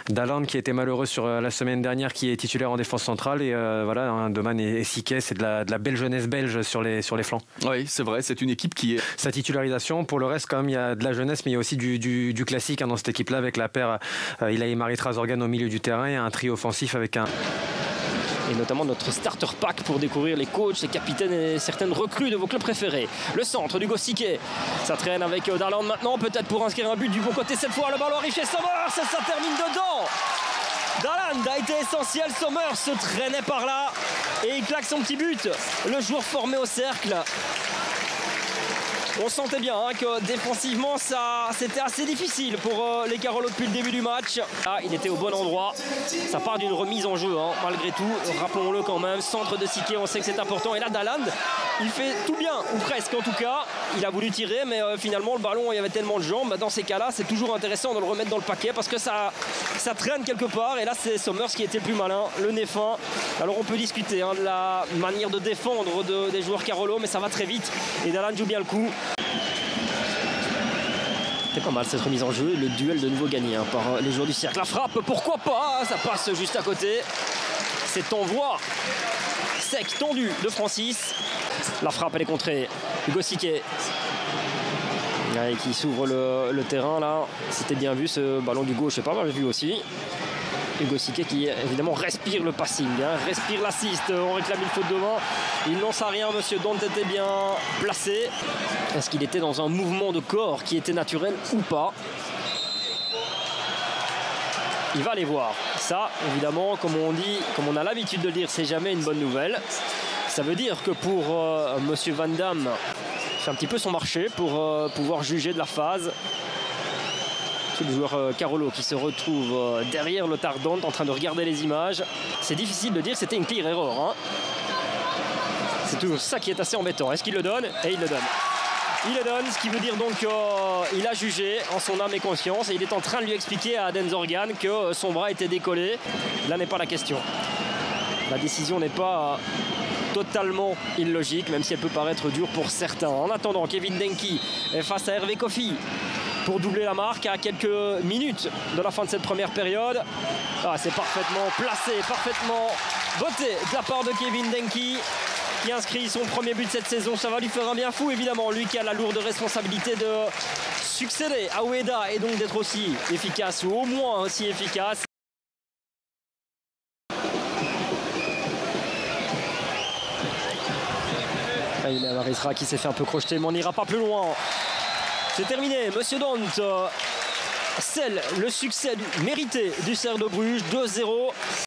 Daland qui était malheureux sur la semaine dernière, qui est titulaire en défense centrale. Et voilà, hein, Doman et Siquet, c'est de la belle jeunesse belge sur les flancs. Oui, c'est vrai, c'est une équipe qui est... Sa titularisation, pour le reste, quand même, il y a de la jeunesse, mais il y a aussi du classique hein, dans cette équipe-là, avec la paire Ilaï Marie-Trazorgan au milieu du terrain et un trio offensif avec un... Et notamment notre starter pack pour découvrir les coachs, les capitaines et certaines recrues de vos clubs préférés. Le centre d'Hugo Siquet, ça traîne avec Daland maintenant, peut-être pour inscrire un but du bon côté cette fois. Le ballon arrive chez Somers, ça termine dedans. Daland a été essentiel, Somers se traînait par là et il claque son petit but. Le joueur formé au cercle. On sentait bien hein, que défensivement, c'était assez difficile pour les Carolo depuis le début du match. Ah, il était au bon endroit. Ça part d'une remise en jeu, hein, malgré tout. Rappelons-le quand même. Centre de Siquet, on sait que c'est important. Et là, Daland, il fait tout bien, ou presque en tout cas. Il a voulu tirer, mais finalement, le ballon, il y avait tellement de jambes. Dans ces cas-là, c'est toujours intéressant de le remettre dans le paquet parce que ça traîne quelque part. Et là, c'est Somers qui était le plus malin, le nez fin. Alors, on peut discuter hein, de la manière de défendre des joueurs Carolo, mais ça va très vite. Et Daland joue bien le coup. C'est pas mal cette remise en jeu, le duel de nouveau gagné hein, par les joueurs du cercle. La frappe, pourquoi pas, ça passe juste à côté. C'est envoi sec, tendu de Francis. La frappe, elle est contrée. Hugo Siquet qui s'ouvre le terrain là. C'était bien vu ce ballon du gauche, c'est pas mal vu aussi. Hugo Siquet qui évidemment respire le passing, hein, respire l'assist. On réclame une faute de main. Il lance à rien, monsieur Dont était bien placé. Est-ce qu'il était dans un mouvement de corps qui était naturel ou pas? Il va aller voir. Ça, évidemment, comme on dit, comme on a l'habitude de le dire, c'est jamais une bonne nouvelle. Ça veut dire que pour monsieur Van Damme, fait un petit peu son marché pour pouvoir juger de la phase. Le joueur Carolo qui se retrouve derrière le Tardant en train de regarder les images. C'est difficile de dire que c'était une clear erreur. Hein. C'est toujours ça qui est assez embêtant. Est-ce qu'il le donne? Et il le donne. Il le donne, ce qui veut dire donc qu'il a jugé en son âme et conscience et il est en train de lui expliquer à Aden Zorgan que son bras était décollé. Là n'est pas la question. La décision n'est pas totalement illogique, même si elle peut paraître dure pour certains. En attendant, Kevin Denki est face à Hervé Kofi pour doubler la marque à quelques minutes de la fin de cette première période. Ah, c'est parfaitement placé, parfaitement botté de la part de Kevin Denki qui inscrit son premier but de cette saison. Ça va lui faire un bien fou évidemment, lui qui a la lourde responsabilité de succéder à Ueda et donc d'être aussi efficace ou au moins aussi efficace. Il y a Marisra qui s'est fait un peu crocheter mais on n'ira pas plus loin. C'est terminé, monsieur Dont scelle le succès mérité du Cercle de Bruges, 2-0.